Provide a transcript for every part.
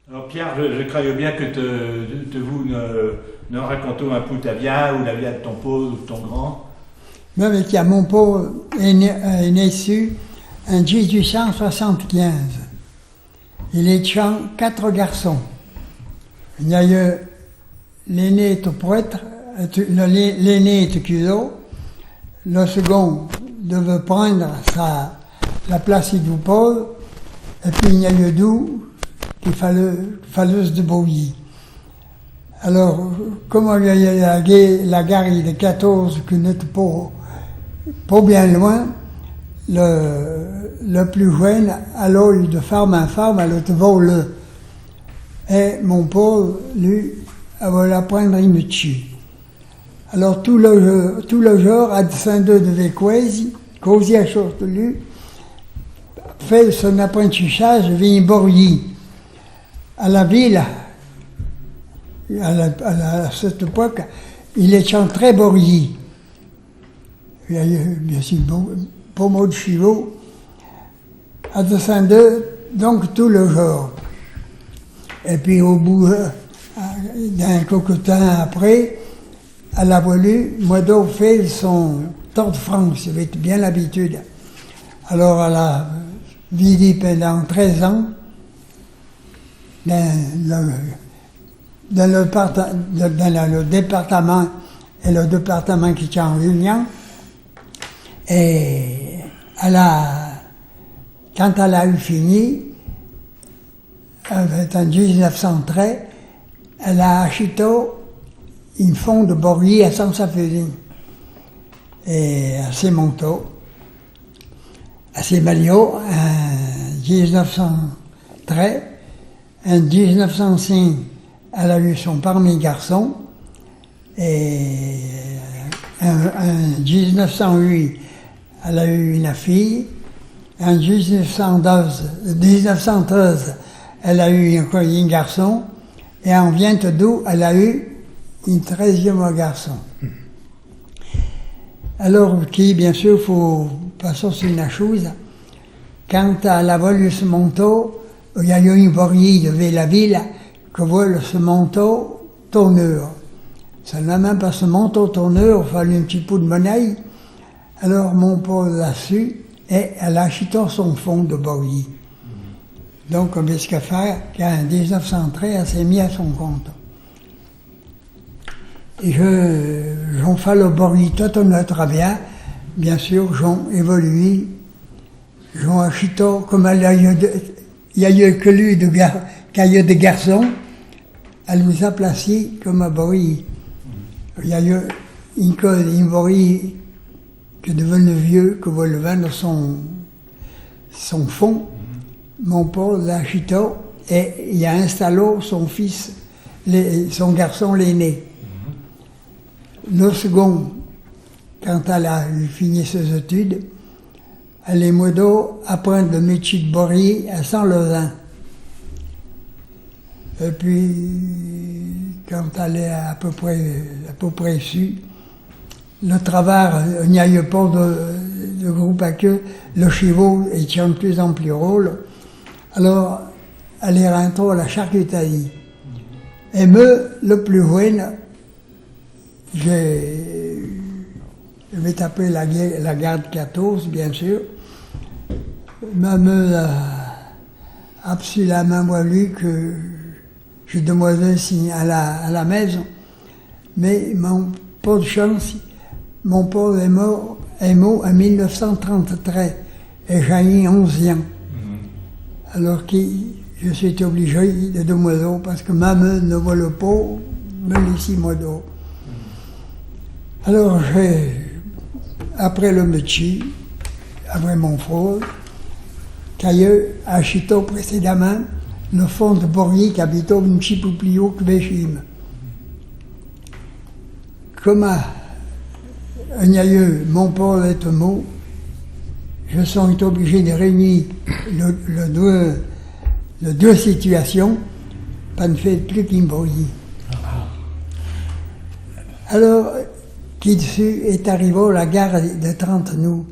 Alors Pierre, je croyais bien que vous ne racontons un peu ta vie ou la vie de ton père ou de ton grand. Non, mais tiens, mon père est né en 1875. Il est 4 garçons. Il y a eu l'aîné est prêtre, l'aîné est culot, le second devait prendre la place du Paul, et puis il y a eu deux qui fallait de Bouilly. Alors, comme il y a la gare de 14 qui n'était pas bien loin, le plus jeune, alors de femme en femme, elle était volée. Et mon père, lui, avait la prendre une tue. Alors tout le jour, à descendre de Vécoise, causer à chose de lui, fait son apprentissage vers Borgny. À la ville, à cette époque, il est très Borgny. Il y a eu, bien sûr, pas mal de chevaux. À descendre, donc tout le jour. Et puis au bout d'un cocotin après, elle a voulu, moi donc, faire son Tour de France, avait bien l'habitude. Alors elle a vécu pendant 13 ans dans le département, et le département qui est en Réunion. Et quand elle a eu fini, en 1913, elle a acheté une fond de Borgny à Saint-Saphéline. Et à ses manteaux, à ses maillots, en 1913. En 1905, elle a eu son premier garçon. Et en 1908, elle a eu une fille. En 1913, elle a eu encore un garçon. Et en 22, elle a eu un 13e garçon. Alors, bien sûr, il faut passer sur une chose. Quand elle a volé ce manteau, il y a eu une Borgny de la ville qui vole ce manteau tourneur. Seulement parce que ce manteau tourneur, il fallait un petit peu de monnaie. Alors, mon père l'a su et elle a acheté son fonds de Borgny. Donc, on a ce qu'à faire qu'en 1913, elle s'est mise à son compte. Et j'en fais le Borgny tout notre bien, bien sûr, j'en évolué, j'en acheté, comme il y a eu que lui, qu'il y a eu des garçons, elle nous a placés comme à Borgny. Il y a eu une Borgny qui est devenu vieux, qui veut le vendre son fonds. Mon père l'a acheté et il a installé son fils, son garçon l'aîné. Le second, quand elle a fini ses études, elle est modo apprendre le métier de Borgny à Saint-Lausanne. Et puis, quand elle est à peu près su, le travail, il n'y a eu pas de groupe à queue, le chevaux est de plus en plus rôle. Alors, elle est rentrée à la charcuterie. Et moi, le plus jeune, je vais taper la garde 14, bien sûr. Maman a absolument voulu que je demoiselle à la maison. Mais pas de chance, mon père est mort en 1933 et j'ai eu 11 ans. Alors que je suis obligé de demoiselle parce que maman ne voulait pas me laisser modo. Alors, après le métier, après mon frère, qui a acheté précédemment le fonds de Borgny qui habitait un petit peu plus haut que Béchim. Comme il y a eu mon père est mort, je suis obligé de réunir les deux situations pour ne faire plus qu'une Borgny. Alors, qui dessus est arrivé à la gare de Trentenoux.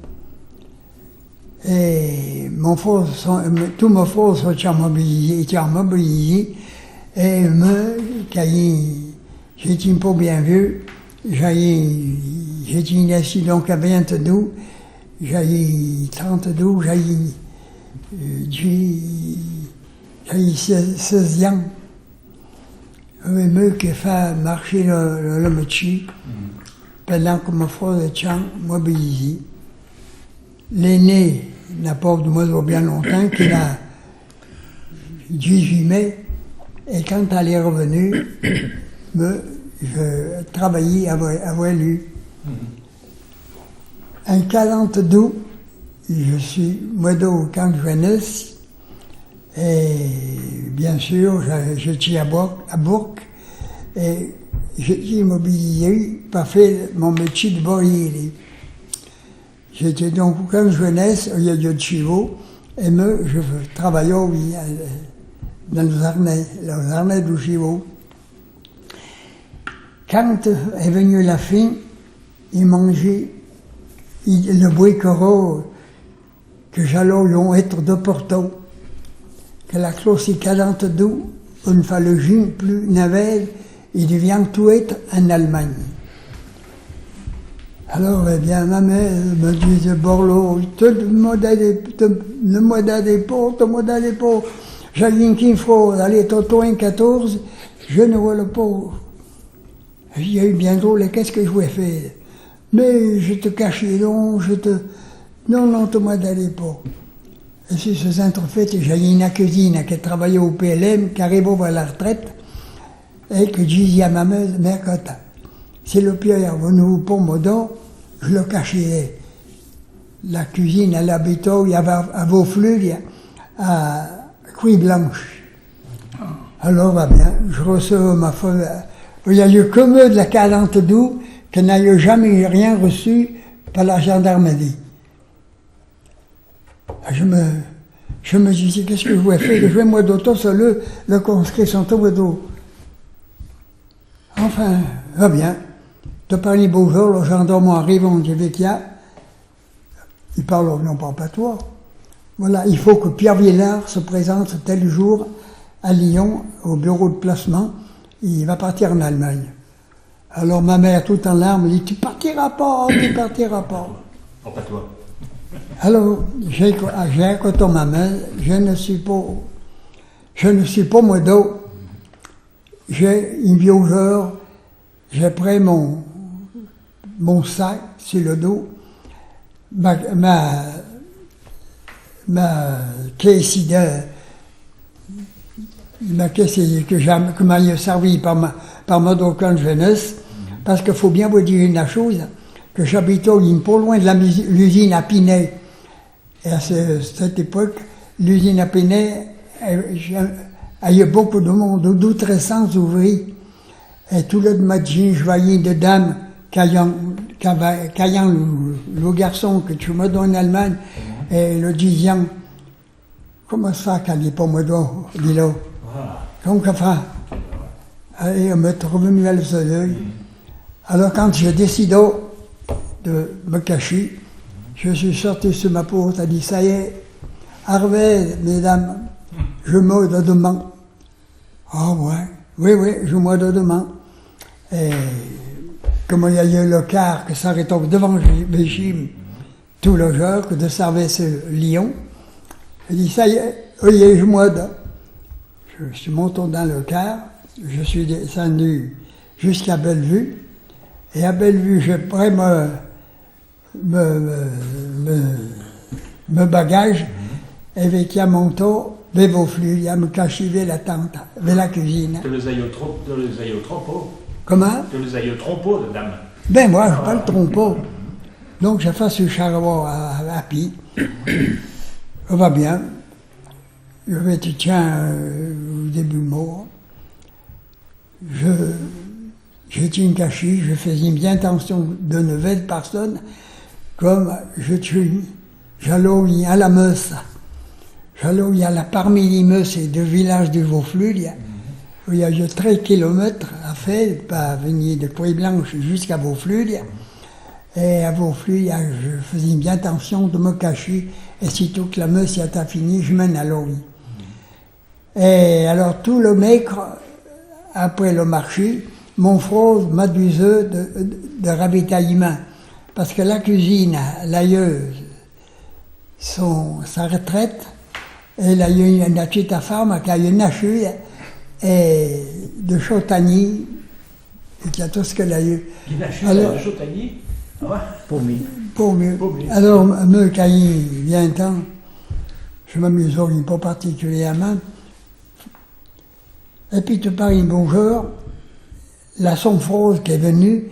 Et tous mes frères sont mobilisés. Et moi, quand j'étais un peu bien vieux, j'étais naissé donc à 22, j'ai 32, j'ai 16 ans. Et moi qui fait marcher le métier, pendant que mes frères étaient mobilisés. L'aîné n'a pas de moi bien longtemps, qu'il a 18 mai. Et quand elle est revenue, je travaillais avec lui. En 42, je suis modo au camp de jeunesse. Et bien sûr, j'étais à Bourg. Et j'étais immobilisé pour faire mon métier de bourrier. J'étais donc au camp de jeunesse, il y a de chevaux. Et moi, je travaillais dans les arnais du chivot. Quand est venue la fin, il mangeait le bois que j'allais être de Porto, que la classe est 42, une fois le juin plus navel, il devient tout être en Allemagne. Alors, eh bien, ma mère me disait, Borloo, ne me donnez pas. J'ai rien qu'il faut aller au 14, je ne vois le pauvre. Il y a eu bien drôle, qu'est-ce que je voulais faire? Mais je te cachais donc, non, tu m'as d'aller pas. Et si ce fait, j'ai une cousine qui travaillait au PLM, qui arrivait à la retraite, et que je disais à ma mère, si le Pierre venait pas me donner, je le cachais. La cuisine, elle habitait, il y avait à Vauflux, à Cuit Blanche. Alors, bien, je reçois ma femme. Il y a eu que moi de la 42 qui n'a eu jamais rien reçu par la gendarmerie. Je me disais, qu'est-ce que je vais faire? Je vais moi d'auto, c'est le conscrit sont tout d'eau. Enfin, va bien. De parler bonjour, le gendarme arrive, on dit qu'il y a. Il parle non pas patois. Voilà, il faut que Pierre Villard se présente tel jour à Lyon, au bureau de placement. Il va partir en Allemagne. Alors ma mère, tout en larmes, dit, tu partiras pas. En patois. Alors, j'ai écouté ma mère, je ne suis pas modo. J'ai une vieux j'ai pris mon sac sur le dos, ma caisse que m'a servi par mon camp de jeunesse, parce qu'il faut bien vous dire une chose, que j'habitais pas loin de l'usine à Pinet. Et à cette époque, l'usine à Pinet, il y a beaucoup de monde, 300 ouvriers. Et tout le matin, je voyais des dames qu'ayant le garçon que tu me donnes en Allemagne, et le disant, comment ça qu'elle n'est pas me donne, dis-le. Donc, enfin, et on m'est revenu à le soleil. Alors, quand j'ai décidé de me cacher, je suis sorti sur ma porte, elle dit, ça y est, Harvey, mesdames, je meurs de demain. Ah ouais, oui, je meurs de demain. Et comme il y a eu le car qui s'arrêtait devant le régime, tout le jour, que de service Lyon, elle dit, ça y est, oui, je meurs de. Je suis monté dans le car, je suis descendu jusqu'à Bellevue, et à Bellevue, j'ai pris me bagage, avec un manteau, des Vauflux, il a me caché vers la tente, vers la cuisine. Tu les ailles au trompeau. Comment? Tu les ailles au trompeau, de dame. Ben moi, je pas le trompeau. Donc je fais ce charroi à pied. Ça va bien. Je vais te tiens au début mort. J'étais une cachée, je faisais bien attention de nouvelles personnes, comme j'allais à la Meusse. J'allais parmi les Meusses et deux villages du Vauflux, il y a 13 kilomètres à faire, pour venir de Puy-Blanche jusqu'à Vauflux. Et à Vauflux, je faisais bien attention de me cacher Et sitôt que la messe a fini, je mène à l'eau. Et alors, tout le maigre, après le marché, mon frère m'a du œuf de ravitaillement. Parce que la cuisine, l'aïeuse, sa retraite, et il y a une petite femme qui a une nature et de Chautagny, et qui a tout ce qu'elle a eu. Une nature de Chautagny? Pour mieux. Pour mieux. Alors, moi, quand il vient temps, je m'amuse pas particulièrement. Et puis, tu parles bonjour, la sonfrose qui est venue,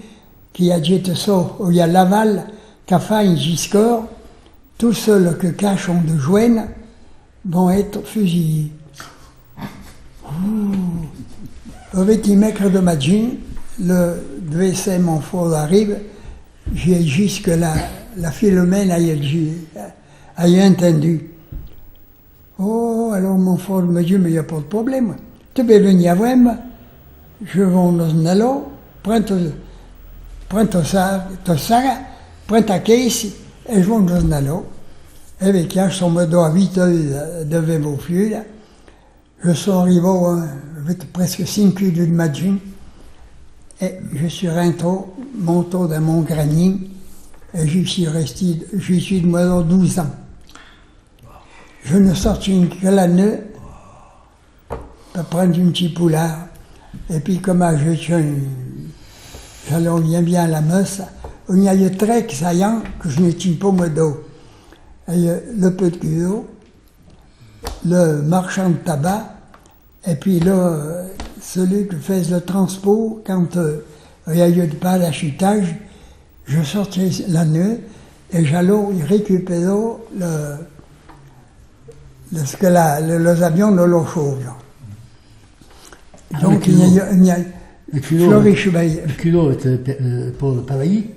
qui a dit ça, où il y a Laval, qui a fait un Giscard, tous ceux que cachent de joigne vont être fusillés. Avec les mecs de Madjin, le WC, mon frère arrive, j'ai jusque la Philomène a entendu. Oh, alors mon frère me dit, mais il n'y a pas de problème. Tu peux venir voir moi. Je vais dans un allo, prends ton sac, prends ta caisse, et je vais dans un allo. Et avec un, je me dois 8 heures devant vos pieds, là. Je suis arrivé avec presque 5 kilos de Madjin, et je suis rentré, monté dans mon grenier, et j'y suis de moi 12 ans. Je ne sortis que l'année pour prendre un petit poulard. Et puis, comme j'allais bien à la messe, il y a eu très saillant que je ne tiens pas moi d'eau. Le petit eau, le marchand de tabac, et puis là, celui qui fait le transport, quand il y a eu pas d'achetage, je sortais la nuit et j'allais récupérer ce que les avions de l'eau chaude. Donc il y a le culot était pour le travailler.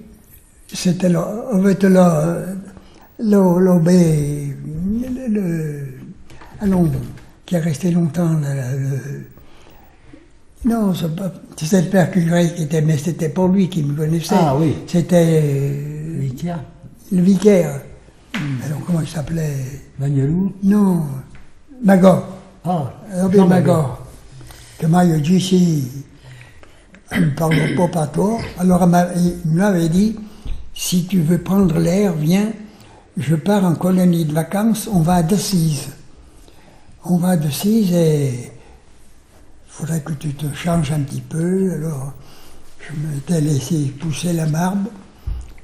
C'était là, on était là, qui est resté longtemps. Non, c'est le père curé qui était, mais c'était pas lui qui me connaissait. Ah oui. C'était le vicaire. Alors comment il s'appelait? Magnolou? Non, Magor. Ah, Robert Magor. Que moi, il dit, si je ne parle pas à toi, alors il m'avait dit, si tu veux prendre l'air, viens, je pars en colonie de vacances, on va à Decize. On va à Decize et il faudrait que tu te changes un petit peu. Alors, je m'étais laissé pousser la barbe,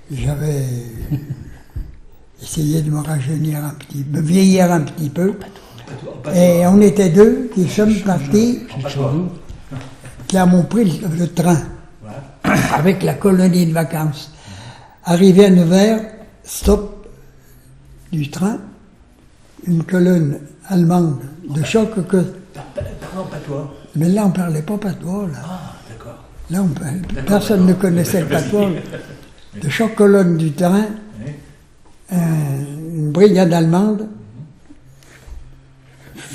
j'avais essayé de me rajeunir un petit peu, vieillir un petit peu. Et on était deux qui sommes partis, qui avons pris le train avec la colonie de vacances. Arrivé à Nevers, stop du train, une colonne allemande de choc que. Pardon, patois. Mais là, on ne parlait pas patois. Là. Ah, d'accord. Là, personne ne connaissait le patois. De chaque colonne du train, une brigade allemande.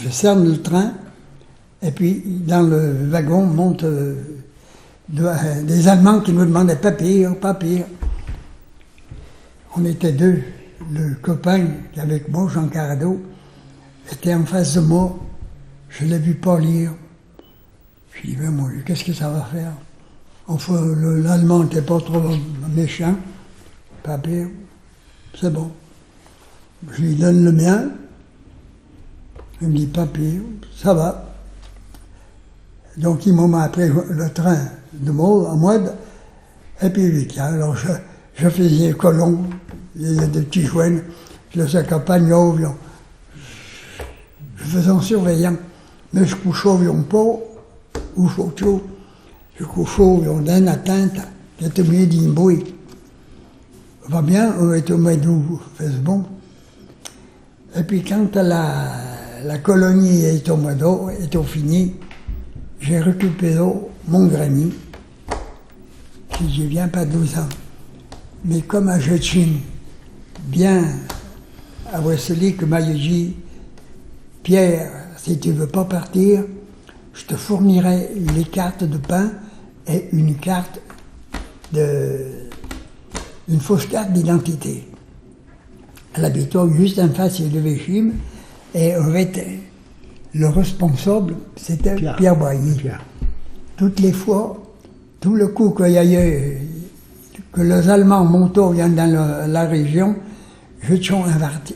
Je cerne le train, et puis dans le wagon montent des Allemands qui nous demandaient papier. On était deux. Le copain qui est avec moi, Jean Carado, était en face de moi. Je ne l'ai vu pas lire. Je dis, ben moi, qu'est-ce que ça va faire? Enfin, l'Allemand n'était pas trop méchant. Papier, c'est bon. Je lui donne le mien. Il me dit, papier, ça va. Donc, ils m'ont appris le train de Meaux, en mode, et puis vite. Alors, je faisais colon, il y a des petits joints, je les accompagnais au avion. Je faisais en surveillant, mais je couchais au avion pas, ou chaud. Je couchais au avion d'une atteinte, qui était au milieu d'une bruit. Va bien, on était au milieu d'où, fait bon. Et puis, quand la colonie est au mois d'eau, est au fini, j'ai récupéré mon grenier. Je viens pas 12 ans. Mais comme à Jetchine, bien à Wesley, que m'a dit, Pierre, si tu veux pas partir, je te fournirai les cartes de pain et une fausse carte d'identité. Elle habitait juste en face de Véchim, et en fait, le responsable, c'était Pierre Boigny. Toutes les fois, tout le coup qu'il y a eu, que les Allemands montaient dans la région, je suis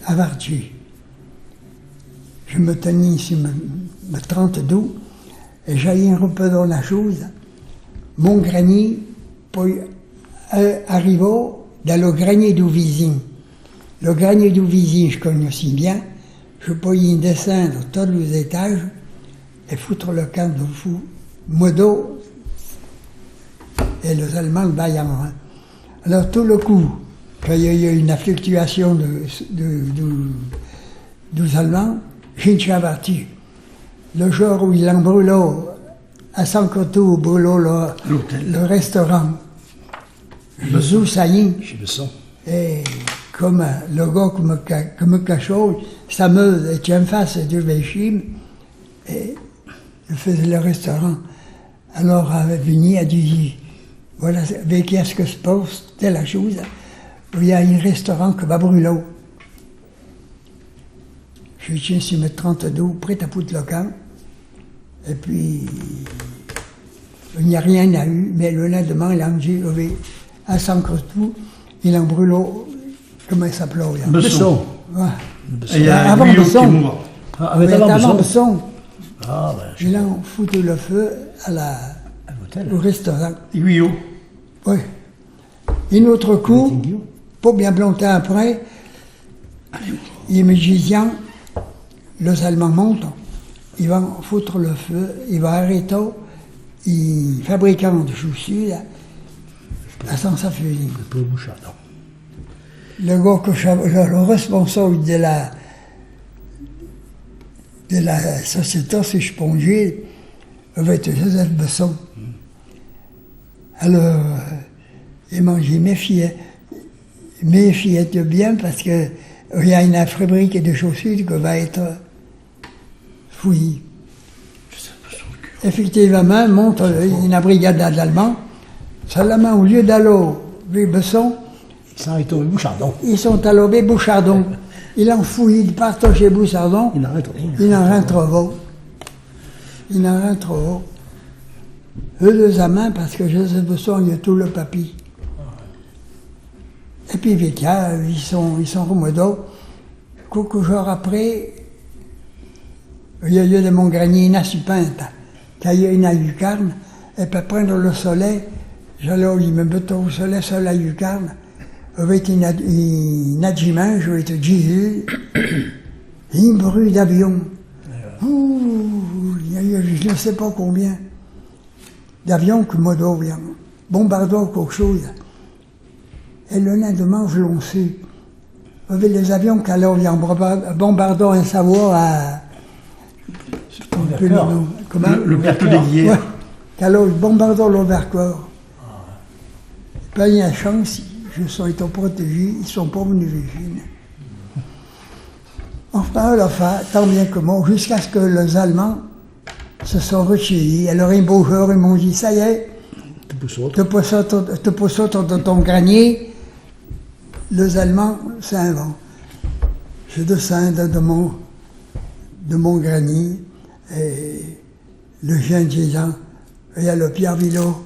averti. Je me tenais ici, me 32, et j'allais un peu dans la chose. Mon grenier, puis arriver dans le grenier du voisin. Le grenier du voisin, je connais aussi bien. Je peux y descendre tous les étages et foutre le camp de fou. Modo et les Allemands le baillant. Hein. Alors tout le coup, quand il y a eu une fluctuation des Allemands, je suis averti. Le jour où ils ont brûlé à Sancotou, brûlé le restaurant, Jésus Saïn, et comme le gars qui me cachait, sa meuse était en face du Véchim, et il faisait le restaurant. Alors, Vigny a dit, voilà, avec qu'est-ce que se passe, telle la chose, il y a un restaurant qui va brûler. Je tiens sur mes 32, prêt à foutre le camp, et puis, il n'y a rien à eu, mais le lendemain, il a dit, à Sancotou, il a brûlé, comment il s'appelait? Besson. Ouais. Il y a avant Guyot Besson. qui est mort. Avant Besson. Ah, ben, Il a foutu le feu au restaurant. Guyot. Oui. Un autre coup, pas bien longtemps après, il me disait, les Allemands montent, ils vont foutre le feu, ils vont arrêter, ils fabriquent des chaussures à Saint-Safuline. Le gars le responsable de la société, si je pongeais, avait été Joseph Besson. Alors, il m'a dit, méfiez-vous bien parce que il y a une fabrique de chaussures qui va être fouillée. Effectivement, monte une brigade d'Allemands. Seulement, au lieu d'aller vers Besson, ils sont allés vers Bouchardon. Ils ont fouillé de partout chez Bouchardon. Ils n'en rentrent pas. Ils n'en rentrent pas. Heureusement, parce que Joseph Besson, il y a tout le papier. Et puis, ils sont remodelés. Quelques jours après, il y a eu de mon grenier une assupinte, qu'il y a eu une lucarne, et puis prendre le soleil, j'allais me mettre au soleil sur la lucarne, avec une dimanche, je vais te dire, un bruit d'avion. Il y a eu, je ne sais pas combien, d'avions qui me doivent bombarder quelque chose. Et le lendemain, je l'ai su. Il y avait les avions qui allaient bombarder un savoir à... Le plateau d'Aiguillère. Ouais, qui allaient bombarder le Vercors. Pas il y a une chance, je suis été protégé, ils ne sont pas venus Virginie. Enfin, tant bien que moi, jusqu'à ce que les Allemands se sont retirés. Alors, un beau jour, ils m'ont dit, ça y est, tu peux sauter dans ton grenier, les Allemands s'en vont. Je descends de mon grenier, et le jeune disant, il y a le Pierre Villot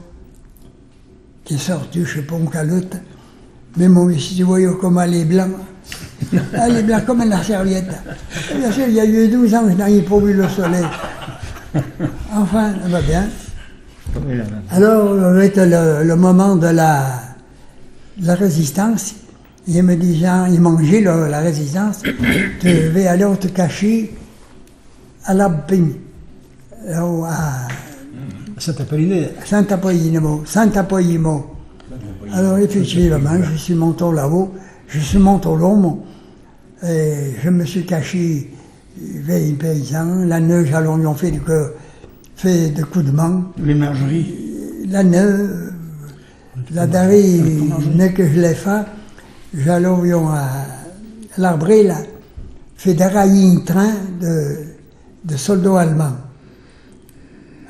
qui est sorti, je ne sais pas, en calotte, mais moi, si tu voyais comment les blancs, les blancs comme une serviette. Et bien sûr, il y a eu 12 ans que je n'avais pas vu le soleil. Enfin, ça va bien. Alors, avec le moment de la résistance, il me disait, il mangeait la résistance, tu vas aller te cacher à l'Abbin, à Saint-Apollinemo. Alors, effectivement, je suis monté là-haut, je suis monté au long, et je me suis caché vers les paysans. La neige, alors, ils ont fait des coups de main. Les margeries. La neige, la dernière que je l'ai fait, j'allais à l'arbre, là, fait dérailler un train de soldats allemands.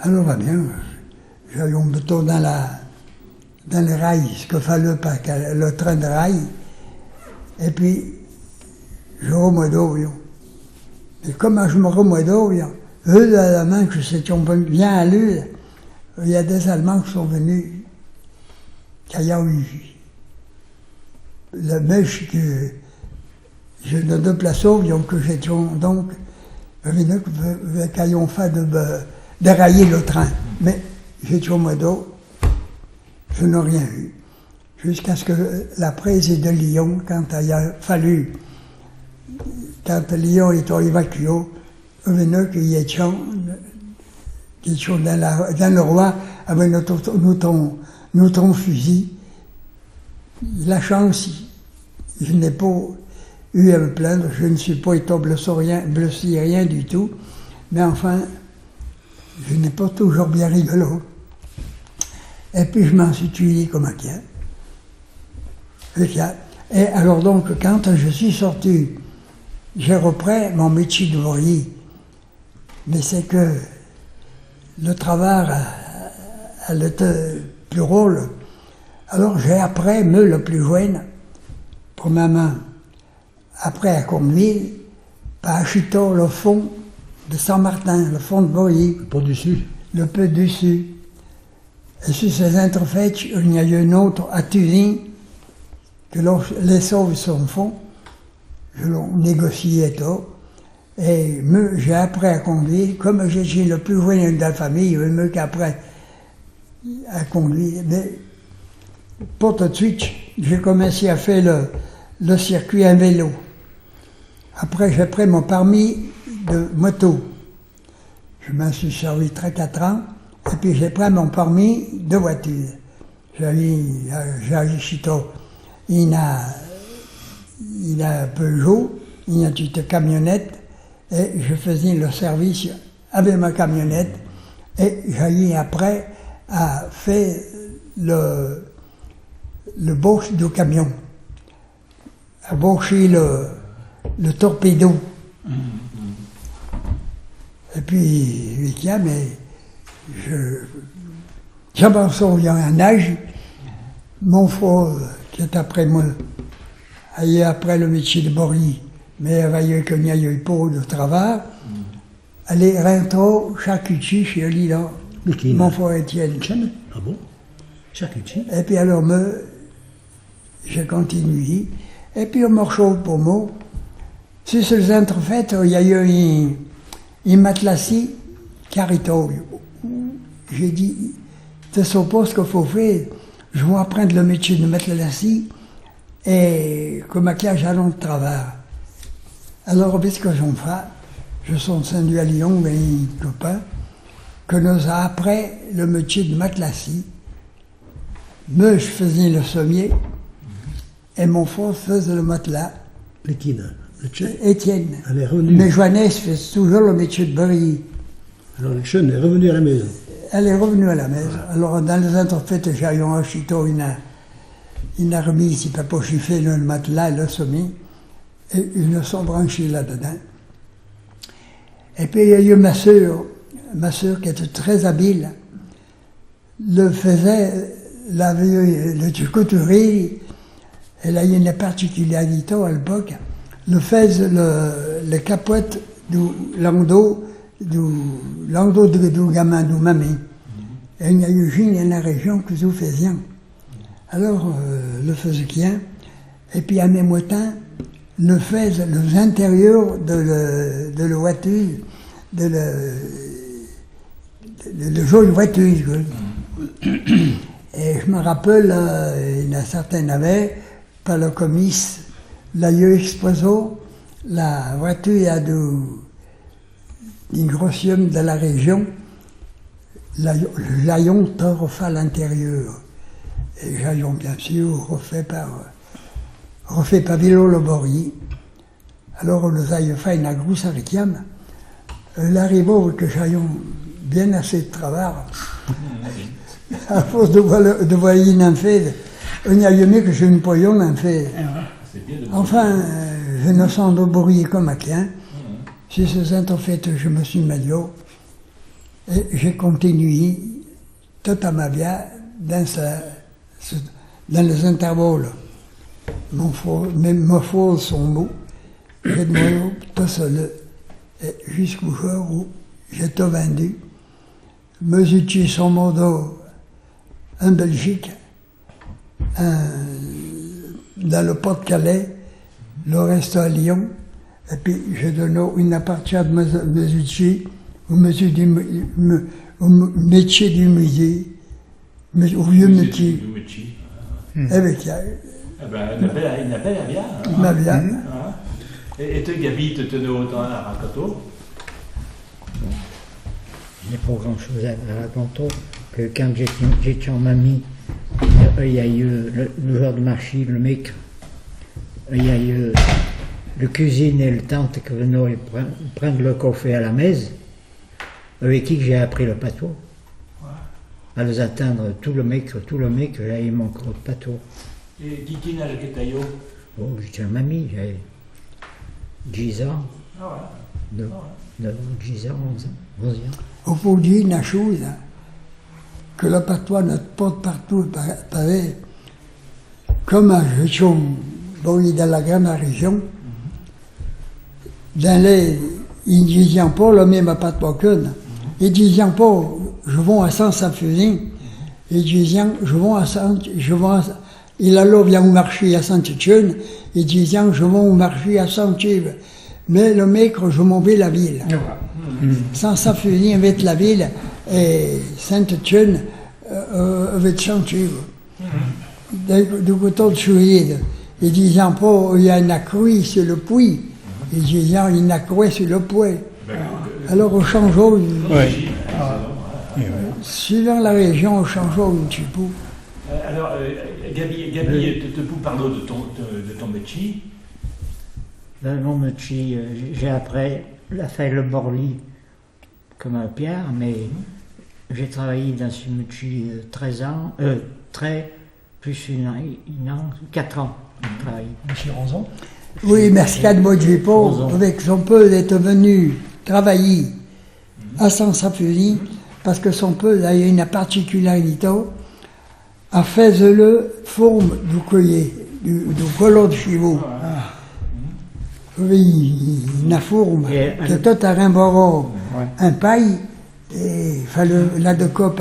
Alors, va bien, j'allais plutôt dans le rail, ce qu'il fallait, le train de rail. Et puis, je remodo, et comme je me remodo, eux, dans la main, que c'était bien à lui, il y a des Allemands qui sont venus, qui ont eu la mèche que je ne déplace, donc j'étais donc, qu'ils ont fait de railler le train. Mais j'étais au modo, je n'ai rien eu. Jusqu'à ce que la prise de Lyon, quand il a fallu, quand Lyon était évacué, qu'ils étaient dans le roi avec notre fusil. La chance, je n'ai pas eu à me plaindre, je ne suis pas été blessé rien du tout, mais enfin, je n'ai pas toujours bien rigolo. Et puis je m'en suis tué comme un chien. Et alors donc, quand je suis sorti, j'ai repris mon métier d'ouvrier. Mais c'est que le travail a été plus rôle. Alors j'ai appris, le plus jeune, pour ma main, après à conduire, par acheter le fond de Saint-Martin, le fond de Boilly. Le pont du Sud. Le peu dessus. Et sur ces interfaites, il y a eu une autre à Turin, que les sauves sont fond, je l'ai négocié et tout. Et j'ai appris à conduire, comme j'étais le plus jeune de la famille, mieux qu'après à conduire. Mais pour tout de suite, j'ai commencé à faire le circuit à vélo. Après, j'ai pris mon permis de moto. Je m'en suis servi 3-4 ans, et puis j'ai pris mon permis de voiture. J'allais Chito. Il y a un Peugeot, il y a une petite camionnette, et je faisais le service avec ma camionnette, et j'allais après à faire le bauche du camion, à baucher le torpedo. Et puis, mais j'avais sauvé un âge, mon frère, qui est après moi, allait après le métier de Boris, mais il avait qu'il n'y a eu pas de travail, allait rentrer charcutier chez lui là, mon frère Étienne. Ah bon? Charcutier. Et puis alors, j'ai continué, et puis on marche pour moi. Si c'est les entrefaites, il y a eu un matelassi carito. J'ai dit, c'est ce poste qu'il faut faire. Je vais apprendre le métier de matelassi et comme j'allais de travail. Alors, qu'est-ce que j'en fais? Je suis descendu à Lyon avec un copain que nous a appris le métier de matelassi. Moi, je faisais le sommier et mon frère faisait le matelas. Étienne. Mais Joannès fait toujours le métier de Boris. Alors la chaîne est revenue à la maison. Elle est revenue à la maison. Alors dans les interfaites, j'ai eu un chito, une remise, si pas chiffé le matelas et le sommier, et ils ne sont branchés là-dedans. Et puis il y a eu ma sœur qui était très habile, le faisait, le couturier, elle a eu une particularité à l'époque, le faisait le capote du landau du gamin, du mamie. Et il y a eu une dans la région que nous faisions. Alors, le faisait bien. Et puis, en même temps, le faisait les intérieurs de la voiture, de la jolie voiture. Et je me rappelle, il y en a certains avaient, par le commis, l'aïeux exposé, la voiture a d'une grosse homme de la région, l'aïon tout refait à l'intérieur. Et j'aïon, bien sûr, refait par Vilo le Boris. Alors, on nous a fait une grosse réclame. L'arrivée que j'aïon bien assez de travail, à force de voir une en fait, on y a eu mieux que je ne pouvais en fait. Enfin, je ne sens de Boris comme un client. Si c'est en fait, je me suis médiocre. Et j'ai continué toute ma vie dans les intervalles. Mes fois sont mots. j'ai demandé tout seul, jusqu'au jour où j'étais vendu. Me suis tué son modo en Belgique, dans le Pas-de-Calais, le reste à Lyon, et puis j'ai donné une partie de mes outils au métier du au vieux métier. Avec une belle avia. ma vie. Et toi, Gabi, tu tenais autant à Raconto? Il n'y a pas grand chose à raconter que quand j'étais en mamie, il y a eu le joueur de marché, le mec, il y a eu le cuisine et le tante qui venaient prendre le café à la maison, avec qui j'ai appris le patois. À les attendre tout le mec, j'avais mon patois. Et qui n'a le Ketayo? Oh, j'étais en mamie, j'avais 10 ans, Ah 9 ans, 10 ans, 11 ans. Il faut dire une chose, hein, que le patois n'est pas partout pareil. Comme à Jeton, bon, il est dans la grande région, dans les, ils ne disaient pas le même patois qu'eux. Ils ne disaient pas, je vais à Saint-Safurin, ils disaient, je vais à Saint, il allait bien au marché à Saint-Étienne, ils disaient, je vais au marché à Saint-Yves. Mais le mec, je m'en vais la ville. Saint-Safurin avec la ville et Saint-Étienne avec Saint-Yves. Du côté de Souillide, ils disaient pas, il y a une accruie sur le puits, ils disaient, il y a une accruie sur le puits. Alors on change, suivant la région, on change un petit peu. Alors, Gabi, tu peux parler de ton métier? Mon métier, j'ai après fait le Borly comme un Pierre, mais j'ai travaillé dans ce métier 13 ans, plus 4 ans. J'ai travaillé. Monsieur Ranzon. Oui, Mercade Modjipo, avec son peuple, est venu travailler à Saint-Safurin, parce que son peuple a une particularité, a fait le forme du collier, du colon de chivaux. Oui, une forme, qui est tout à Rimbaud, un paille, et il fallait la de cope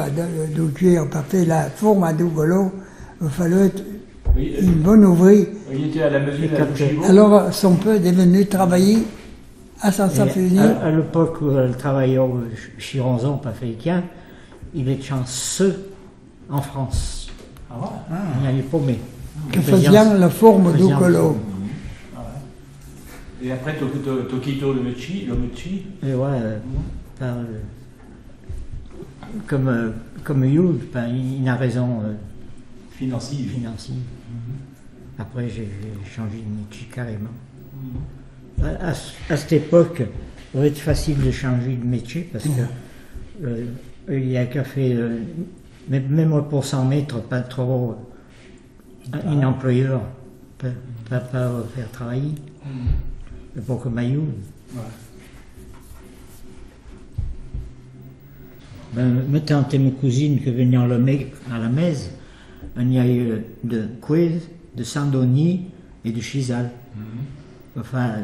de cuir, pour faire la forme à deux colons, il fallait une bonne ouvrière. Il était à la mesure de la chivaux. Alors, son peuple est venu travailler à Saint-Safurin. À l'époque où elle travaillait chez Ranzon, pas Félicain, il est chanceux en France. Ah ouais? Il n'allait pas mais. Que faisait la forme du colon. Et après, tu as quitté le métier? Et ouais, comme Yul, il a raison Financier. Après, j'ai changé de métier carrément. À cette époque, ça va être facile de changer de métier parce que il y a qu'à faire, même pour 100 mètres, pas trop, un employeur peut pas faire travailler. Pour que Mayoul. Ma tante et mes cousines qui venaient à la messe, il y a eu de Couez, de Saint-Denis et de Chizal. Enfin,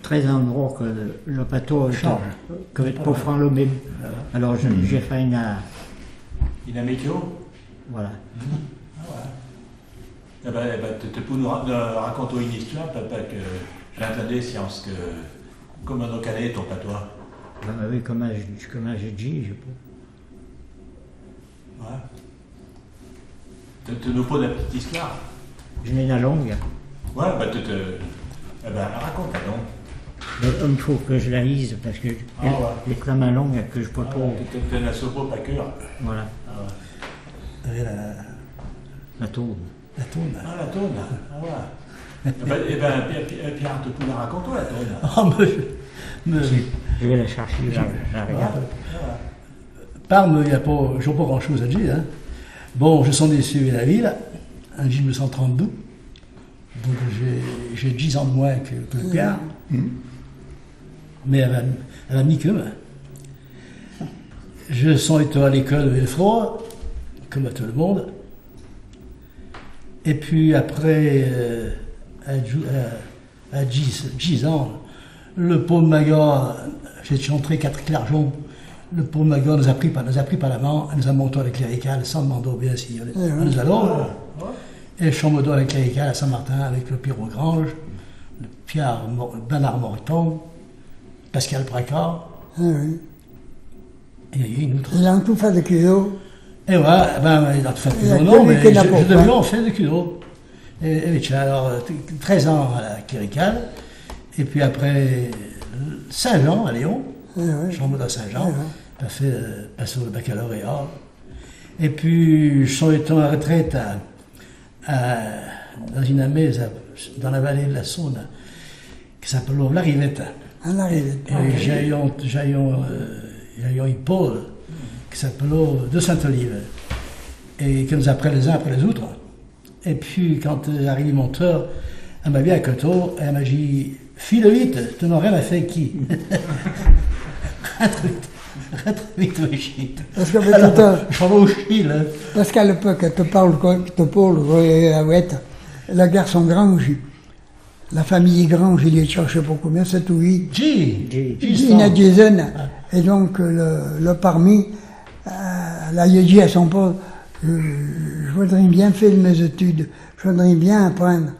13 endroits que le bateau que pour faire le même. Alors j'ai fait une météo? Voilà. Tu peux nous raconter une histoire, papa, que j'ai entendu science que comment on calait ton patois? Oui, comment j'ai dit, je sais pas. Ouais. Tu nous poses la petite histoire? Je n'ai la longue. Ouais, raconte-la donc. Mais il faut que je la lise parce que les clames longues que je peux pas. Tu n'as pas cœur. Voilà. La tourne. La tourne. Ah, la tourne. Ah ouais. Pierre, tu peux la raconter, la tourne? Je vais la chercher, la regarde. Parme, je n'ai pas grand-chose à dire. Hein. Bon, je suis dessus la ville, en 1932. Donc j'ai 10 ans de moins que le Pierre. Mais elle a mis que moi. Je suis été à l'école de Villefroy, comme à tout le monde. Et puis après, à 10 ans. Le pauvre Maga, j'ai chanté 4 clergeons. Le pauvre Maga nous a pris par la main, nous a monté à la cléricale sans demander bien si on nous allons. Et Chambaudon à la cléricale à Saint-Martin avec le Pierrot Grange, le Pierre Bernard Morton, Pascal Bracard. Ah oui. Et il y a eu une autre. Il a tout fait de culot. Et voilà, il a tout fait de Il y a culot, que non, lui mais qui n'a je pas devais fait. en faire de culot. Et tiens, alors, 13 ans à la cléricale, et puis après, Saint-Jean à Lyon, Chambaudon à Saint-Jean, j'ai fait passer le baccalauréat. Et puis, je suis été en retraite dans une amaise dans la vallée de la Saône, qui s'appelle La Rivette. À l'arrivée. Et j'ai eu un pôle qui s'appelle de Sainte-Olive, et qui nous apprend les uns après les autres. Et puis, quand est arrivé mon tour, elle m'a vu à Coteau, et elle m'a dit « File vite, tu n'as rien à faire qui ?» Rentre vite au chien. Parce que peut-être, Je vais au chien, là. parce qu'à l'époque, te parle, le garçon Grange, la famille Grange, il est cherché pour combien? 7 ou 8. Il y en a des jeunes. Et donc, le parmi, là, il a dit à son père, je voudrais bien faire mes études, je voudrais bien apprendre.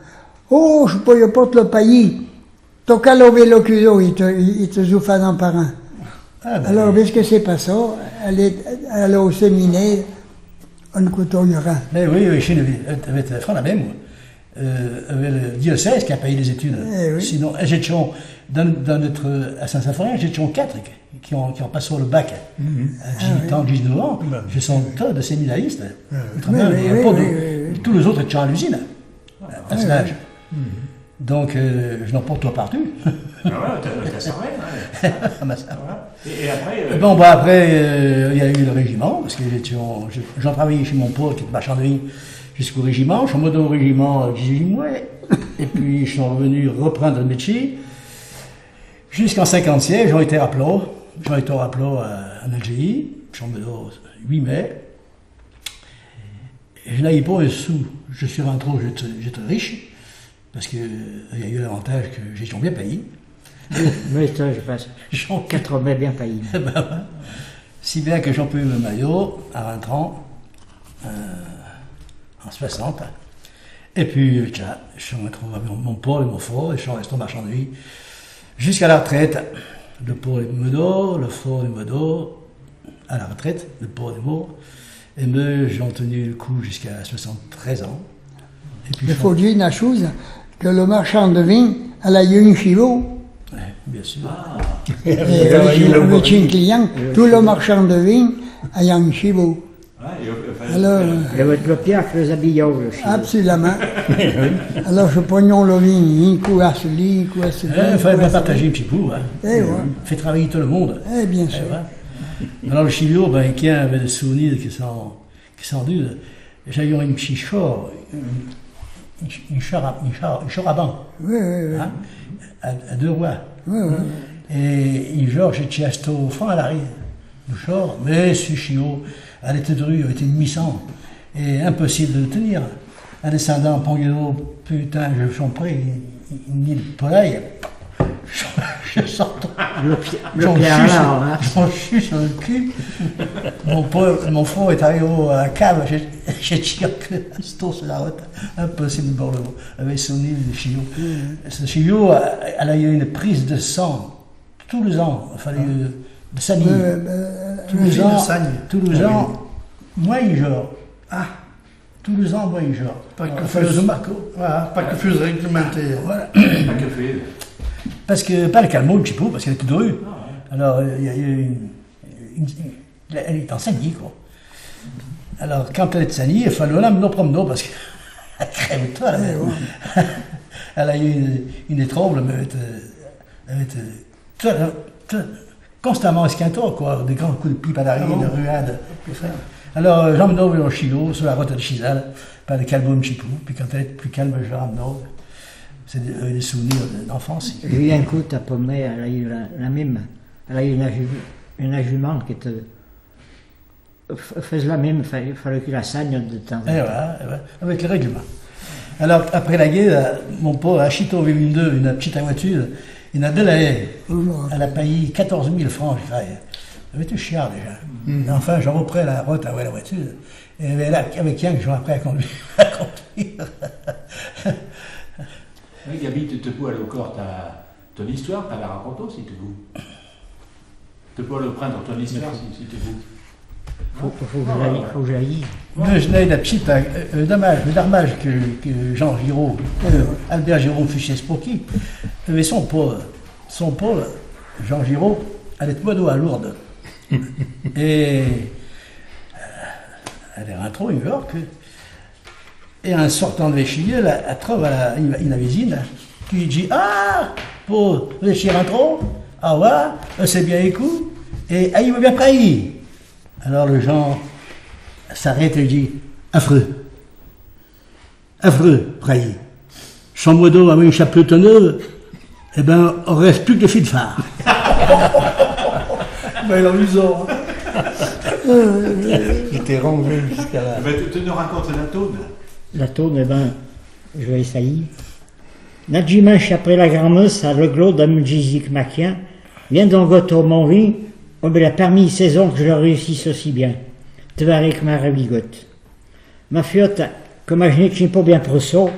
Oh, je peux pas te le payer. T'as qu'à lever le culot, il te joue pas d'un par un. Alors, qu'est-ce que c'est pas ça? Elle est au séminaire, on côtoyera. Mais oui, chez nous, avec la même, avec le diocèse qui a payé les études. Oui. Sinon, dans notre, à Saint-Symphorien, j'étais 4 qui ont passé le bac à 18 ans, 19 ans. Je sens tas de séminaristes. Tous les autres étaient à l'usine, à cet âge. Donc, je n'en porte pas partout. Ah ouais, t'as servi, ouais. Et après. Bon, bah après, il y a eu le régiment, parce que j'en travaillais chez mon père qui était marchand de vigne jusqu'au régiment. Je suis monté au régiment 18 mois, et puis je suis revenu reprendre le métier. Jusqu'en 56, j'ai été rappelé en Algérie. Je suis revenu 8 mai. Et je n'avais pas un sou. Je suis rentré, j'étais riche, parce qu'il y a eu l'avantage que j'étais bien payé. Mais ça, je passe 80 bien payés. Si bien que j'en peux eu le maillot à 20 ans, en 60. Et puis, tiens, je suis retrouvé avec mon pôle et mon frère, et je suis resté marchand de vie jusqu'à la retraite. Le pôle est Meudot, le frère est Meudot, à la retraite, le pôle est mort. Et moi, j'ai tenu le coup jusqu'à 73 ans. Et puis, Il faut dire une chose, que le marchand de vigne, elle a eu une chivot. Ouais, bien sûr. Et avec un client, tout le marchand de vigne a eu un chivot. Alors, Et votre pierre que les habillages. absolument. Alors, je prenons le vigne, un coup à celui, un coup à celui. Il fallait bien partager un petit peu. Hein. Eh ouais. Fait travailler tout le monde. Eh bien sûr. Alors le chivio, qui avait des souvenirs qui sont durs. J'avais un petit char, une char à banc, Oui. hein, à 2 roues. Oui. Et un jour, j'étais assis au fond à l'arrière du char, mais ce chiot, elle était drue, elle était une mission, et impossible de le tenir. En descendant en Ponguelo, putain, je suis pris une île polaille. Je sors Le pierre là, hein. j'en chie sur le cul. Mon frère est arrivé à la cave, j'ai tiré le store sur la route. Impossible de boire le mot. Avec son île de chiot. Ce chiot, elle a eu une prise de sang tous les ans. Il fallait de salive. Tous les ans, moins un jour. Tous les ans, moins un jour. Pas que Pas que fuse réglementé. Voilà. Pas que fait. Parce que, pas le calmo, un petit peu, parce qu'elle est toute drue. Alors, il y a eu elle est enseignée, quoi. Alors, quand elle est enseignée, il fallait l'amener promener, parce qu'elle crève toi, elle a eu une étrangle, mais elle était constamment esquintant, quoi, des grands coups de pipe à l'arrière, de ruade. Alors, j'emmène au chilo, sur la route de Chizal, par le calmo un petit peu, puis quand elle est plus calme, je l'emmène. C'est des souvenirs d'enfance. J'ai eu un coup, ta pomme, elle a eu la même. Elle a eu une jument qui faisait la même, il fallait qu'il la saigne de temps en temps. Et voilà, avec le règlement. Alors, après la guerre, mon pauvre Achito avait une petite voiture, il a de la haie. Elle a payé 14 000 francs, je crois. Ça avait été cher déjà. Mais enfin, je reprends la route avec la voiture. Et là, avec qui que je après à conduire. Oui, Gabi, tu te peux aller au corps ton histoire, tu la raconté si tu veux. Tu peux le prendre ton histoire si tu veux. Faut que j'aille. Je n'ai la petite, le dommage que Jean Giraud, Albert Giraud Fuchs Pocky, avait son Paul, Jean Giraud, allait de Modo à Lourdes. Et elle est rentrée à New York. Et en sortant de l'échille, elle trouve une voisine qui dit ah, pour les chiens rentrons, ah ouais, c'est bien écoute, et il va bien prailler. Alors le Jean s'arrête et dit affreux, prailler. Son modo avec une chapelotonneux, eh ben, on reste plus que fil de phare. Ben, il est amusant. Il était rangé jusqu'à là. Tu nous racontes la tourne. La tourne, eh ben, je vais essayer. Le dimanche après la grand-messe, à le glos d'un Jizik Makien, vient dans Goto mon vie, on me l'a permis saison que je le réussisse aussi bien. Tu vas avec ma ravigote. Ma fiotte, comme je n'ai pas bien presso,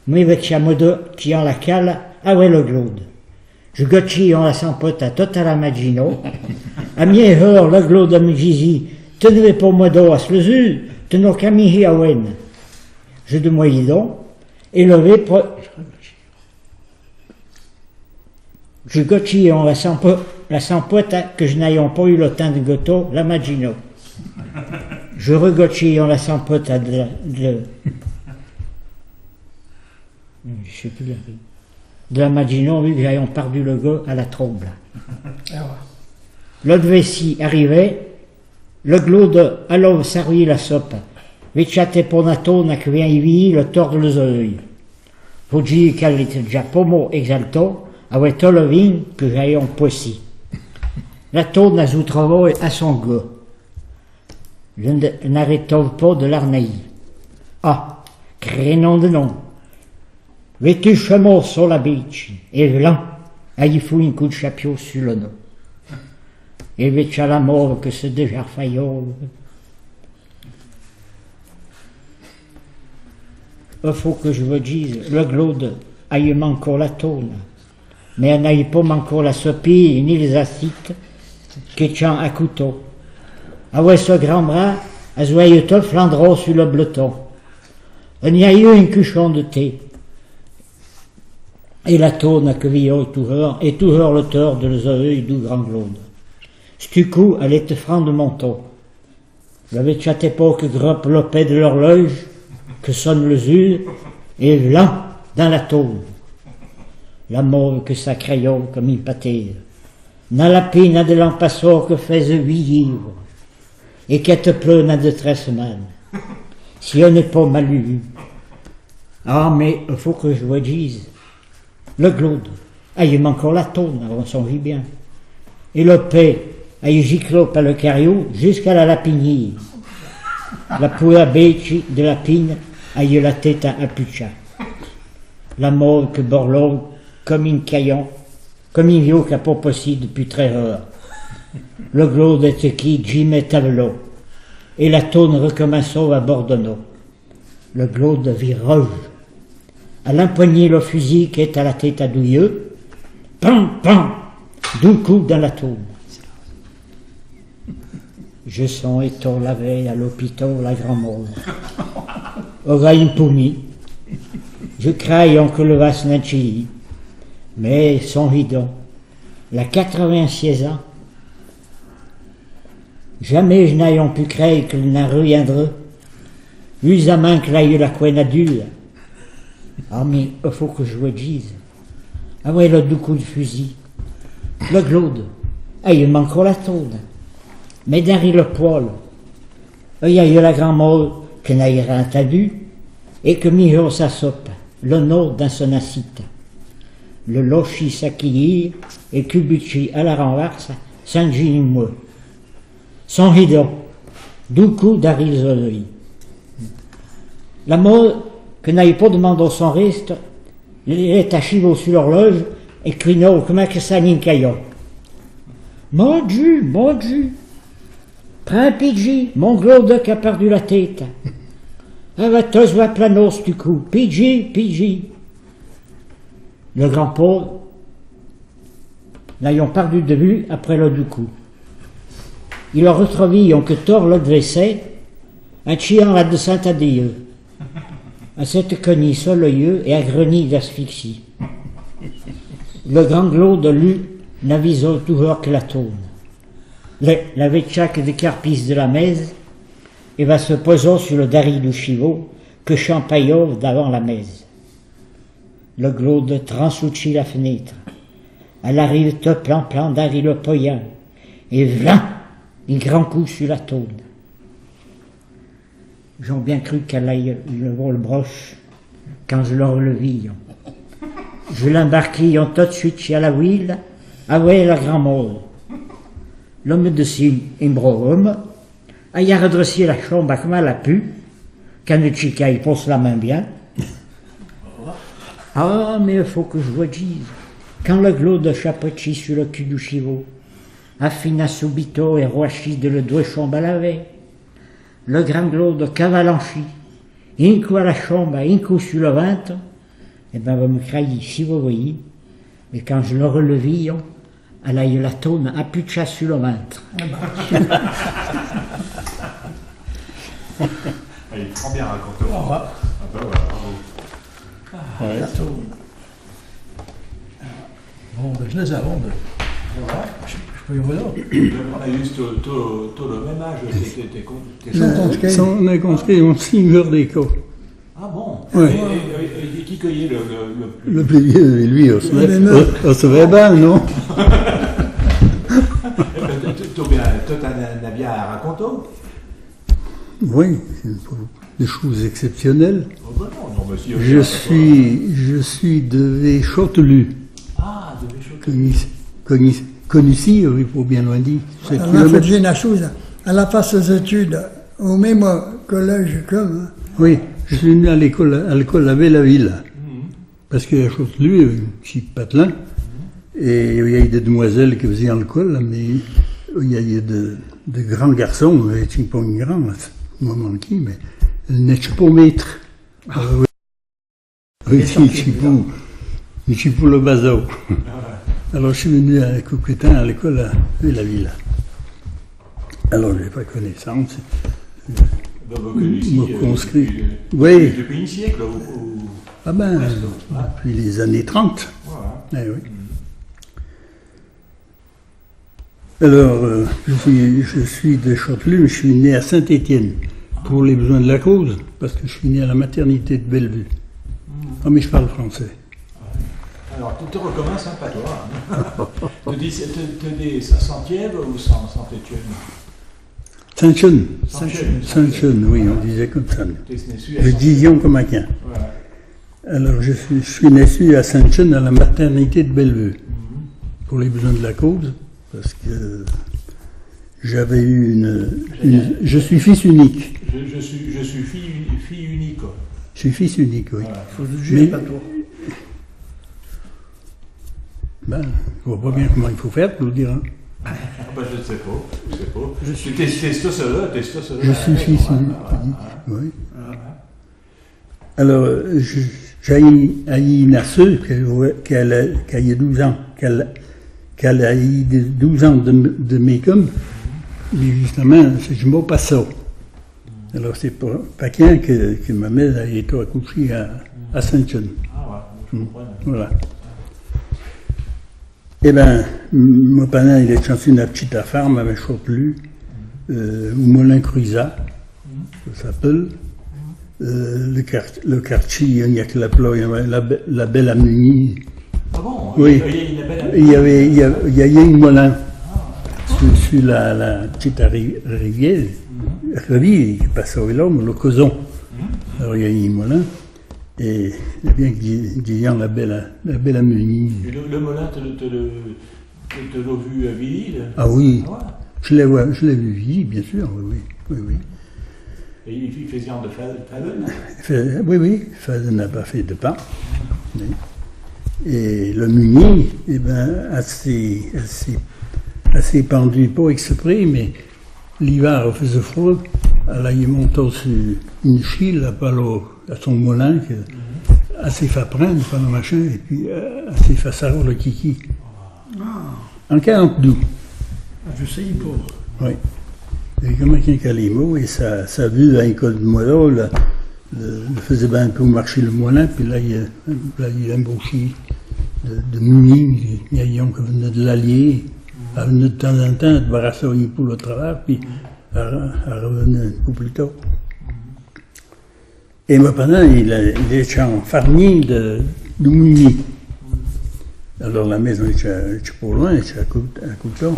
moi avec sa mode qui en la cale, ah ouais le glode. Je gotchi en la sampote à tota la magino. À mi-heure, le glode de Mjizi, tenez pour moi d'eau à slezu, tenons camihi à wen. Je de moyidon, élevé pour. Je gotchi en la sampote que je n'ayons pas eu le temps de goto, la magino. Je regotchi en la sampote de. Je sais plus la vie. De la Maginot, vu que j'ayons perdu le gars à la trombe. L'autre vessie arrivait, le glode allons servir la sope. Vecciate ponato n'a que vient y le tord le oeil. Vous dire qu'elle était déjà pomo exalto, avec tout le vin que j'ayons poissi. La tourne a trouvé à son gars. Je n'arrête pas de l'arnaï. Ah, crénon de nom. Vêtu chemin sur la beach, et là, il faut un coup de chapeau sur le dos. Et vêtu à la mort que c'est déjà faillot. Il faut que je vous dise, le glode aille encore la tourne, mais elle n'aille pas encore la sopie ni les acides qui tient à couteau. Avec ce grand bras, à joyeux tout flandreau sur le bleton. Il y a eu un cuchon de thé. Et la tourne que vio toujours, et toujours l'auteur de l'œil du grand glode. Ce coup, elle était franc de manteau. J'avais chaté pas que groppe l'opé de l'horloge, que sonne le zul, et là, dans la tourne. La mort que ça crayon comme une pâté. Dans la pine de l'empasseur que faisait 8 livres, et qu'elle te pleut dans de 13 semaines. Si on n'est pas mal eu. Ah, mais il faut que je vous dise. Le glode, il manque encore la tourne, on s'en vit bien. Et le paix, il giclo par le cario jusqu'à la lapinière. La poula beci de la pine, il la tête à pucha. La mort que borlot comme une caillon, comme un vieux qui n'a pas possible depuis très heure. Le glode était qui Jimé Tableau, et la tourne recommençait à Bordeaux. Le glode vit rouge. À l'empoigner le fusil qui est à la tête à douilleux, pam, pam, 2 coups dans la tourne. Je sens étant la veille à l'hôpital la grand-mort. Aura une poumi. Je craille que le vas n'enchili. Mais son hidon, la 86 ans, jamais je n'ayons pu créer qu'il n'en reviendra. Usamment que l'aille la couenne adulte. Ah, mais il faut que je vous dise. Ah ouais, le 2 coups de fusil. Le glode. Ah, il manque la tourne. Mais derrière le poil, il y a eu la grand-mort qui n'a rien entendu et que mis sa soupe, le nord dans son acide. Le lochi s'acquillir et cubuchi à la renverse, sans moi. Son rideau, 2 coups d'arrière l'œil. La mort que n'aille pas demander son reste, il est à chivo sur l'horloge, et crino, comment que ça n'y caillot. Mon Dieu, prends un pidgey, mon glaude qui a perdu la tête. Ah va tous va planos du coup, pidgey. Le grand Paul, l'ayant perdu de vue après le du coup. Il a retrouvé, que tort le dressait, un chien là de Saint-Adieu, à cette cognie sur l'œil et à grenier d'asphyxie. Le grand glaude, lui, n'avisa toujours que la tourne. La vétchaque des carpisses de la mèze, et va se poser sur le dari du chivot que champaillot d'avant la mèze. Le glaude transouchit la fenêtre. Elle arrive te plan dari le poyen, et v'là, un grand coup sur la tourne. J'ai bien cru qu'elle aille le vol broche quand je le relevis. Je l'embarquai en tout de suite chez la ville, avec la grand molle. L'homme de signe, un gros homme, a redressé la chambre comme elle a pu, quand le chica il pose la main bien. Ah, mais il faut que je vous dise, quand le glaude chapotit sur le cul du chivot, affina subito et roachit de le doigt chambre à laver, le grand glaude cavalanchi, un coup à la chambre, un coup sur le ventre, et ben vous me croyez, si vous voyez, mais quand je le relevis, elle a eu la tonne à plus de chasse sur le ventre. Il prend bien raconter. Ah bah voilà, bravo. La tourne. Bon, ben, je les avons. Je peux y revenir. On a eu tout le même âge. T'es On a construit un signeur d'écho. Ah bon? Ouais. Et qui cueillait le Le plus vieux, et lui, on se fait bien, non? Toi, t'en as bien à raconter? Oui, c'est des choses exceptionnelles. Oh ben non, monsieur. Je suis de Véchotelu. Ah, de Véchotelu. Connu ici, il faut bien loin dire. On a fait une chose, elle a fait ses études au même collège que moi. Oui, je suis venu à l'école à Bellaville. Parce qu'à Chotelu, il y avait un petit patelin. Et il y a eu des demoiselles qui faisaient l'école, mais il y a eu de grands garçons, ils n'étaient pas grands, à ce moment-ci, mais ils n'étaient pas maîtres. Oui, ils étaient pour le bateau. Alors je suis venu à Coquetin, à l'école à Bellaville. Alors je n'ai pas connaissance. Me conscrit. Oui. Depuis un siècle Ah ben, depuis les années 30. Voilà. Eh oui. Alors, je suis de Châtelus, mais je suis né à Saint-Étienne, pour les besoins de la cause, parce que je suis né à la maternité de Bellevue. Ah, mais je parle français. Alors, tu recommences un patois. Tu dis Saint-Tiève ou Saint-Étienne? Saint-Jeune. Saint-Jeune. Saint-Jeune, oui, on disait comme ça. Tu es né Le disions comme un quin. Voilà. Alors, je suis né à Saint-Jeune, à la maternité de Bellevue, pour les besoins de la cause, parce que j'avais eu je suis fils unique. Je suis fille unique. Je suis fils unique, oui. Voilà. Il faut le juger, pas toi. Ben, je vois pas bien comment il faut faire pour le dire. Hein. Ah ben, je ne sais pas. Je suis testostérone. Je suis fils unique, oui. Alors, j'ai une asseuse qui a eu 12 ans, qu'elle a eu 12 ans de make-up, mais justement, je m'en passe ça. Alors, c'est pas qu'un que ma mère a été accouchée à Saint-Jean. Ah ouais, je comprends. Voilà. Eh bien, mon père, il est chanceux d'une petite ferme avec Châtelus, au Moulin Cruisat, ça s'appelle. Le quartier, il y a que la Belle Amuni. Ah bon? Oui. Il y a une moulin sur la petite rivière qui passe au l'homme, le Causon. Alors il y a une moulin. Et il y a bien qu'il y a la Belle Amuni. Le moulin, tu l'as vu à Ville? Ah oui, Ah ouais. je l'ai vu, bien sûr, oui. Et il faisait de faden. Oui, Faden n'a pas fait de pain. Oui. Et le Muni, eh ben, assez pendu, pas exprès, mais l'hiver faisait froid. Alors il montait sur une chile là, à son moulin, assez fait prendre par le machin, et puis assez fait savoir le kiki. En 42. Je sais, pour. Oui. Et comme un calimo, et ça vu à l'école de Moineau, il faisait bien un peu marcher le moulin, puis là, il y a un embauché de Muni, il y a un qui venait de l'Allier, elle venait de temps en temps, de barrasser pour le travail, puis elle revenait un peu plus tard. Et moi, pendant, il est en farnier de Muni. Alors la maison était pas loin, était à Couton.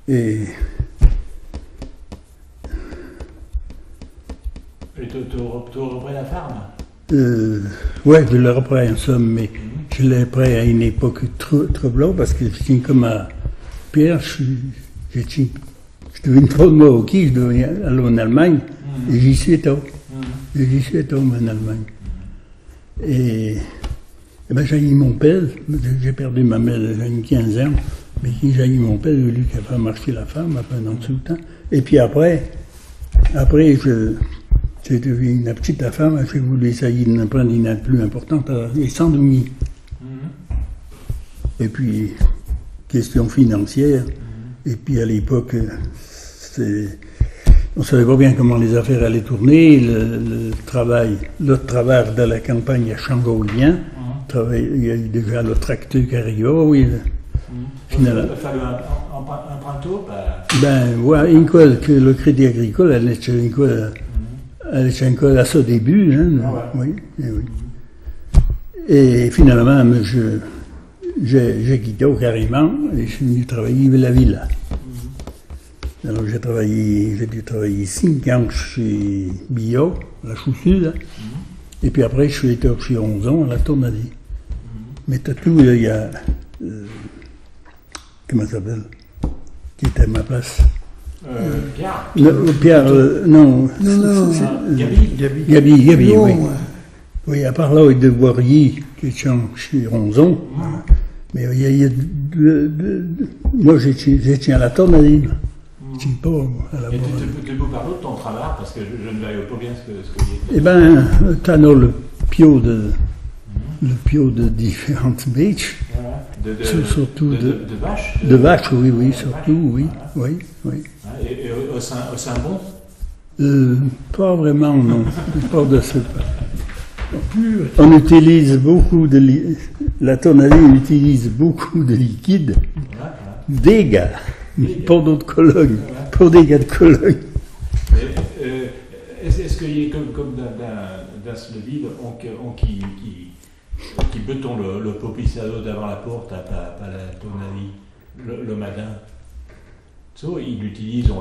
Et tu repris la ferme? Ouais, je l'ai repris en somme, mais je l'ai repris à une époque troublante parce que je tiens comme à Pierre, je devais une fois de Marocain, je devais aller en Allemagne, et j'y suis tombé. J'y suis tombé en Allemagne. Et ben, j'ai eu mon père, j'ai perdu ma mère à une 15 ans, mais quand j'ai eu mon père, lui qui a fait marcher la femme pendant tout le temps. Et puis après j'ai devenu une petite femme, j'ai voulu essayer d'en prendre une plus importante, et sans demi. Et puis, question financière, et puis à l'époque, on ne savait pas bien comment les affaires allaient tourner, le travail de la campagne a changé bien, il y a eu déjà le tracteur qui arrivait, oui. Finalement. Il a fallu un printemps? Ben, ouais, une fois que le crédit agricole, elle était encore à ce début, hein, oui. Et finalement, j'ai quitté carrément et je suis venu travailler à la ville. Alors j'ai dû travailler 5 ans chez Bio, la chaussure, et puis après je suis été chez 11 ans à la Tournadie. Mais tout, il y a. Comment ça s'appelle? Qui était à ma place? Pierre. Pierre, non. Gabi, oui. Oui, à part là, il de Boirier, qui est chez Ronzon. Mais il y a moi, j'étais à la Tournadie. Je ne pas à la Boirier. Tu peux parler de ton travail, parce que je ne voyais pas bien ce que il était. Eh bien, tu as le pio de différentes beaches. Surtout de vaches. De vaches, oui, surtout, oui. Et au Saint-Bon? Pas vraiment, non. Pas de ce pas. On utilise beaucoup la Tournadie utilise beaucoup de liquide, des gars, pas d'autres Cologne, pas des gars de Cologne. Est-ce qu'il y a comme dans ce ville, qui beton le popicado devant la porte à la Tournadie, le matin? Ils utilisent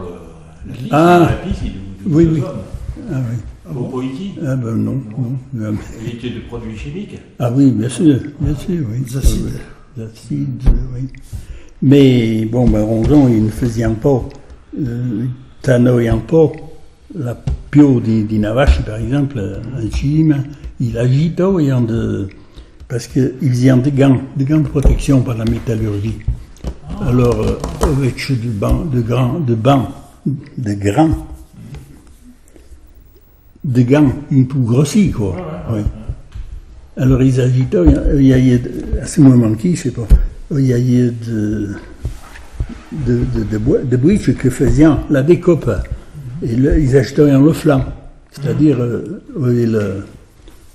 la pisse, oui. Hommes. Ah oui. Pour ici? Ah ben non. Il était de produits chimiques? Ah oui, bien sûr, oui. Des acides, oui. Mais bon, ben Ronzon, il ne faisait pas, t'annoyant pas la pio di Navache, par exemple, en Chine, il agitait parce qu'ils faisaient des gants de protection par la métallurgie. Alors, avec de gants, une peu grossis, quoi. Oui. Alors, ils agitaient, il y a à ce moment-ci, je sais pas, il y a eu de bouches que faisaient la découpe. Et là, ils agitaient le flanc, c'est-à-dire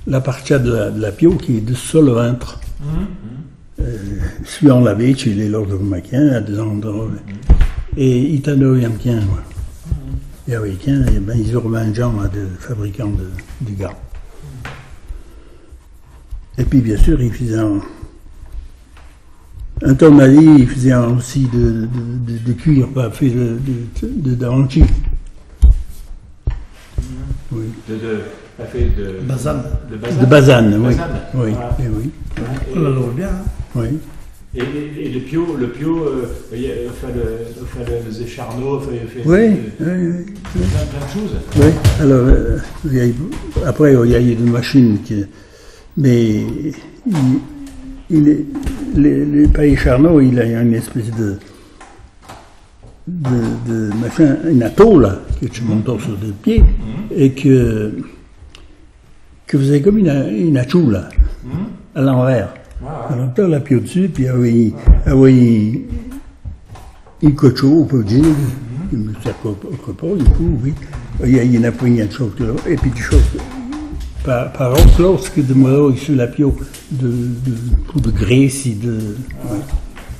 la partie de la pio qui est de sur le ventre. Suivant la biche, il est lors de maquin, à des endroits. Et ils t'en ont un bien, moi. Et avec un, ils ont remis gens à des fabricants de gants. Et puis, bien sûr, ils faisaient un Tournadie, ils faisaient aussi de cuir, pas fait de dentier. Oui. De basane. De basane, oui. Oui. On l'a bien. Oui. Et le Pio, il fait les écharnots, fait Oui, plein de choses. oui. Alors, après, il y a eu des machines mais les pays Charnot, il a une espèce de machin, une atole là, que tu montes sur deux pieds, et que faisait comme une achou là, à l'envers. Alors, tu as la pied au-dessus, puis il y avait un cocho, on peut dire, ça ne pas, du coup, oui. Il y a une poignée de choses là, et puis des choses. Par contre, lorsque de moi, sur la pied de graisse et de.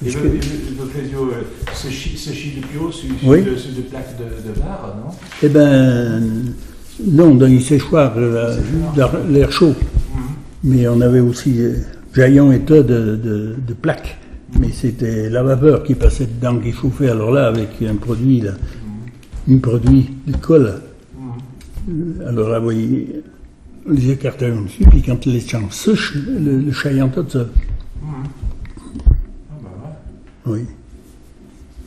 Et le Clésio, ce chie de Pio sur des plaques de bar, non? Eh ben, non, dans les séchoirs, l'air chaud. Mais on avait aussi jaillons et tas de plaques. Mais c'était la vapeur qui passait dedans, qui chauffait. Alors là, avec un produit, là, un produit de colle. Alors là, vous voyez, on les écartait dessus, puis quand les champs sèchent, le chaillant tout seul. Oui.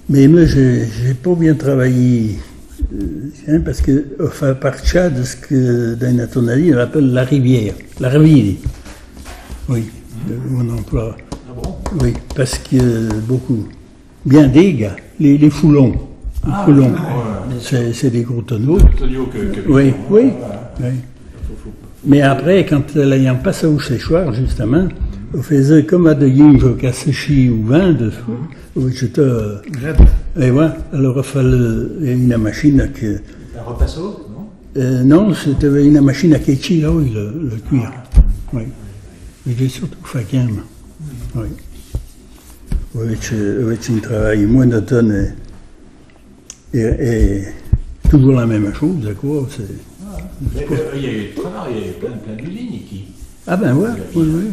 Mais moi, j'ai pas bien travaillé, parce que on fait partie de ce que dans la tonalité on appelle la rivière. La rivière. Oui, de mon emploi. Ah bon? Oui, parce que beaucoup. Bien des gars, les foulons. Les foulons. C'est des gros tonneaux. Oui, oui. Oui. Mais après, quand l'ayant passé au séchoir, justement, on faisait comme à de yinges qu'à sécher ou vin de feu. Oui, j'étais. Et voilà, alors il fallait une machine que. Un repasso, non? Non, c'était une machine à ketchi, là, oui, le cuir. Oui. J'ai surtout fait qu'un. Oui. Avec un travail moins d'automne et toujours la même chose, d'accord? Il y a eu plein d'usines ici. Ah ben ouais, oui.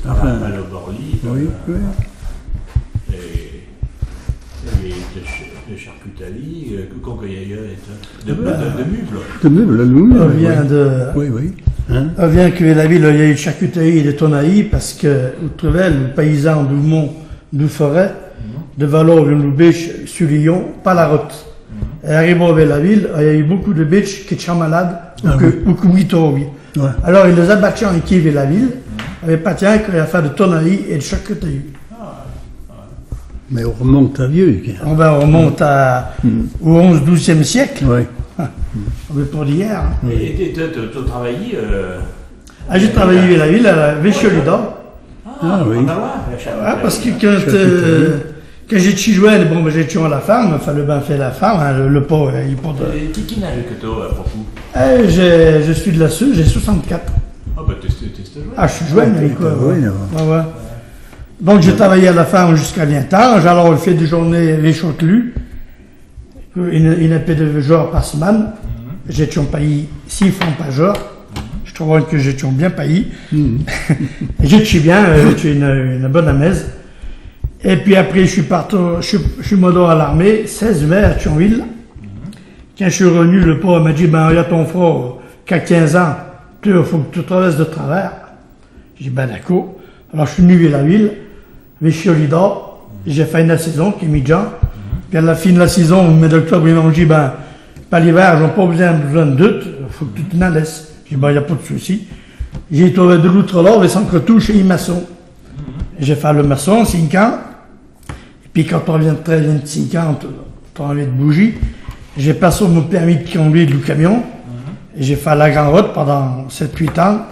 Enfin, le Borly, oui. et de charcuterie, de meubles. De meubles, le meuble. On vient de. Oui. Hein? On vient que la ville, il y a eu de charcuterie et de tonailles parce que, vous trouvez, le paysan du Mont, du Forêt, de Valor, de Biche, sur Lyon, pas la route. Et arrivant vers la ville, il y a eu beaucoup de biches qui étaient malades, ou qui tombent. Ouais. Alors, ils les abattaient en équipe vers la ville, avec pas tiens qu'il y a fait de tonailles et de charcuterie. Mais on remonte à vieux. On remonte au 11-12e siècle. Oui. On veut pas d'hier. Hein. Et tu as travaillé J'ai travaillé vers la ville, à Vécholida. Ah oui. Parce que quand j'étais jeune, bon, j'étais à la ferme, il fallait bien faire la ferme, hein, le pot, il porte. Qui nage que toi, pour vous? Je suis de la Suisse, j'ai 64. Ah, bah, t'es jeune. Ah, je suis jeune, oui, quoi. Oui, Ouais. Donc, j'ai travaillé à la ferme jusqu'à longtemps. Alors, on fait des journées, les chantelus, une épée de jours par semaine. J'étais payé 6 francs par jour. Je trouve que j'étais bien payé. J'étais bien, j'étais une bonne amaise. Et puis après, je suis modo à l'armée, 16 mai à Thionville. Quand je suis revenu, le pauvre m'a dit, il y a ton frère qui a 15 ans, il faut que tu traverses de travers. J'ai dit, d'accord. Alors je suis venu à la ville, Vécholida, j'ai fait une saison qui est mi-jean. Puis à la fin de la saison, au mois d'octobre, ils m'ont dit, pas l'hiver, j'ai pas besoin de doute, il faut que tu te laisses. J'ai dit, il n'y a pas de souci. J'ai trouvé de l'outre là, et sans retouche, chez maçon. J'ai fait le maçon, 5 ans. Et puis quand on vient de 13, 25 ans, on a envie de bouger. J'ai passé mon permis de conduire le camion. Et j'ai fait la grande route pendant 7-8 ans.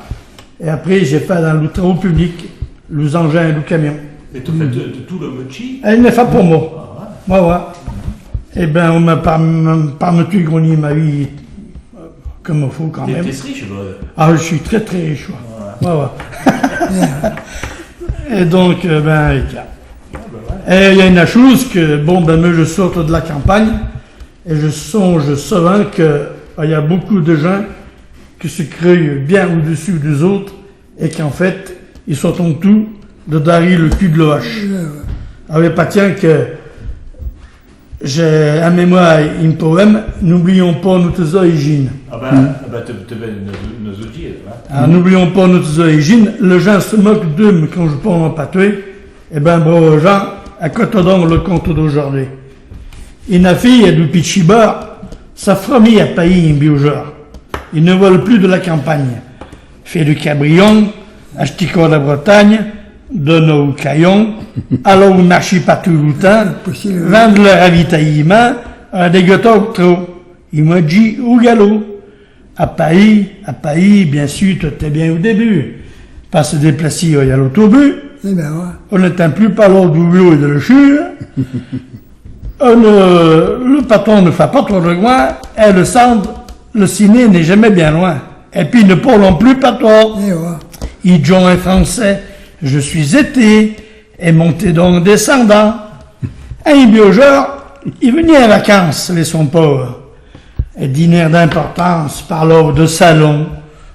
Et après, j'ai fait dans le travaux public, les engins et le camion. Et tu fais tout le mochi? Elle m'a fait pour moi. Ouais. Eh bien, on m'a pas me tué grogner ma vie comme il faut quand même. T'es riche, Ah, je suis très très riche. Ouais. Et donc, et il y a une chose que, moi je sors de la campagne et je songe souvent qu'il y a beaucoup de gens qui se créent bien au-dessus des autres et qu'en fait, ils sont en tout de derrière le cul de l'OH. Alors, pas tiens que j'ai un mémoire, un poème, n'oublions pas notre origine. Tu vas nous dire. N'oublions pas notre origine. Les gens se moquent d'eux quand je parle en patois. Eh ben, bon, Jean, écoute donc le conte d'aujourd'hui. Une fille du Pichibor, sa famille a payé un biogeur. Ils ne veulent plus de la campagne. Fait du cabrion, acheter la Bretagne, donne au caillon, alors au marché partout le temps, vendre le ravitaillement à des gâteaux trop. Il m'a dit au galop. À Paris, bien sûr, tout était bien au début. Pas se déplacer à l'autobus. Eh ben ouais. On n'entend plus parler du boulot et de le chur. Le patron ne fait pas trop de loin, et le centre, le ciné n'est jamais bien loin. Et puis ne parlons plus pas trop. Eh ouais. Il dit en français, je suis été, et monté donc descendant. Un biogeur, il venait en vacances, les son pauvre. Et dîner d'importance, parlant de salon,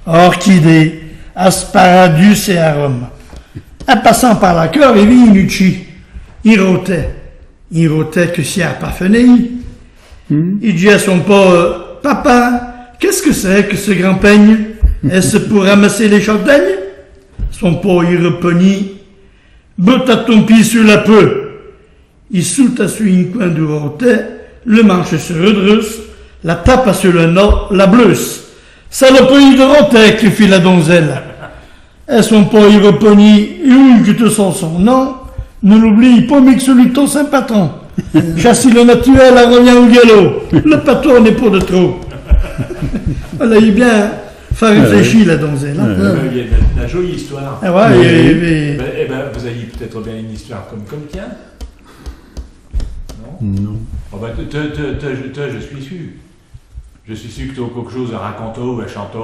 orchidées, asparagus et arômes. En passant par la cœur, il vit Inucci. Il rotait que si à parfenei. Il dit à son pauvre, papa, qu'est-ce que c'est que ce grand peigne? Est-ce pour ramasser les châtaignes? Son pauvre, il repogni, botte à ton pied sur la peau. Il saute à sur un coin du rotet, le manche se redresse, la tape sur le nord, la bleusse. Saloperie de rotet, que fit la donzelle. Et son pauvre, il repogni, où que te sens son nom, ne l'oublie pas, mais que celui de ton saint patron. Chassis le naturel, elle revient au galop. Le patron n'est pas de trop. Voilà, il est bien faire réfléchir, la donzelle. Hein. Il y a la jolie histoire. Ah ouais, Eh ben, vous aviez peut-être bien une histoire comme tien. Non. Oh ben, je suis sûr. Je suis sûr que tu as quelque chose à raconter ou à chanter.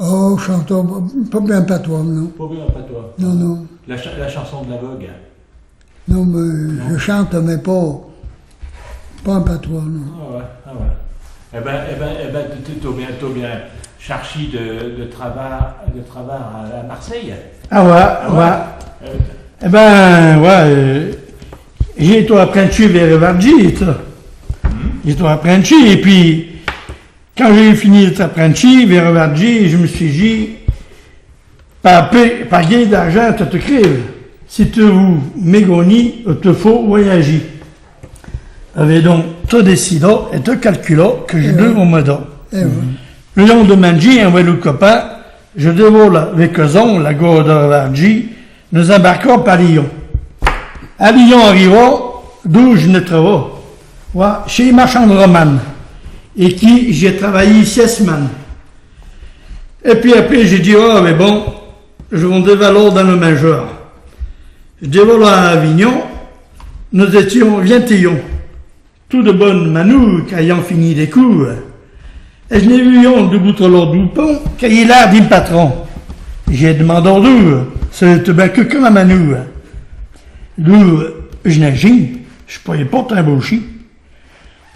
Oh, chantons, pas bien patois, non. Pas bien, pas toi. Non. La chanson de la vogue. Non, mais je chante, mais pas en patois, non. Ah ouais. Eh ben, t'as bien cherché de travail à Marseille. Ah ouais. Eh ben, ouais. J'ai été apprenti vers Vargy, J'ai été apprenti, et puis, quand j'ai fini d'être apprenti vers Vargy, je me suis dit, par gain d'argent, tu te crèves. Si tu vous mégoni, il te faut voyager. J'avais donc tout décidé et tout calculé que je devais au mois d'or. Le lendemain, j'ai envoyé le copain, je dévole avec eux, la gare de Vargy, nous embarquons par Lyon. À Lyon arrivant, d'où je ne trouve, chez les marchands de romane, et qui j'ai travaillé 6 semaines. Et puis après, j'ai dit, oh, mais bon, je vais dévaler dans le majeur. Je dévole à Avignon, nous étions 21, tout de bonnes manouks ayant fini les coups. Et je n'ai vu un debout sur l'ordre du pont, qu'il est là d'un patron. J'ai demandé d'où, c'est bien que la manou. D'où je n'agis, je ne pouvais pas t'embaucher.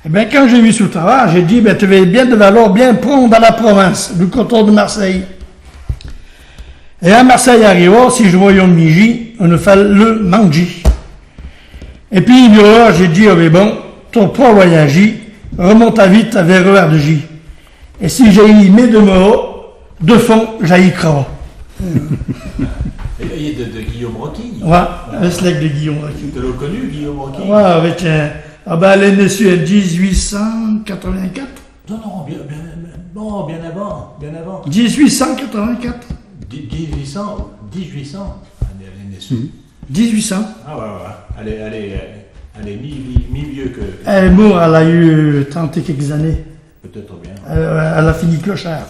Et bien, quand j'ai vu ce travail, j'ai dit, ben, tu vas bien de valeur bien prendre dans la province, du canton de Marseille. Et à Marseille arrivant, si je voyais un miji, on ne fait le manger. Et puis, j'ai dit, oh, mais bon, ton pas voyager, remonte à vite vers Vargy. Et si j'ai mis mes 2 mots, de fond, j'ai crava. Et il y a de Guillaume Roquille. Ouais, un slack de Guillaume Roquille. Tu l'as connu, Guillaume Roquille? Ouais, avec un. Ah ben, elle est née en 1884. Non, bien avant. 1884. 1800. Elle est née sur. 1800. Ah ouais. Elle est mi-vieux que. Elle est morte, elle a eu 30 et quelques années. Peut-être bien. Elle a fini clochard.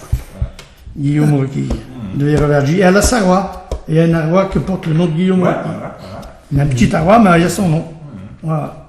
Guillaume Roquille. De Vargy. Elle a sa roi. Et il y a un roi qui porte le nom de Guillaume Roquille. Un petit roi, mais il y a son nom. Voilà.